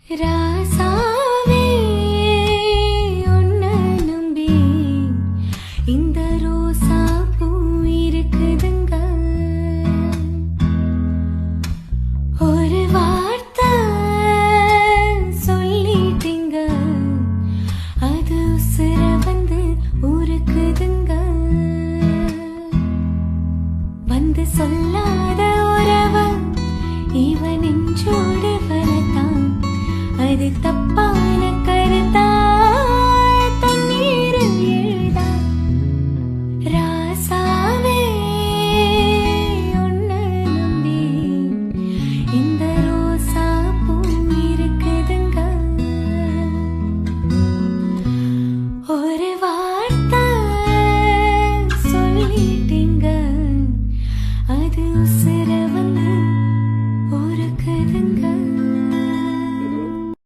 ராசாவே உன்னை நம்பி இந்த ரோசா பூ இருக்குதுங்க. ஒரு வார்த்தை சொல்லிட்டீங்க, அது உசுர வந்து ஊருக்குதுங்க. வந்து சொல்லாத உறவ இவன் நெஞ்சோடு வளர்த்தான், அது தப்பு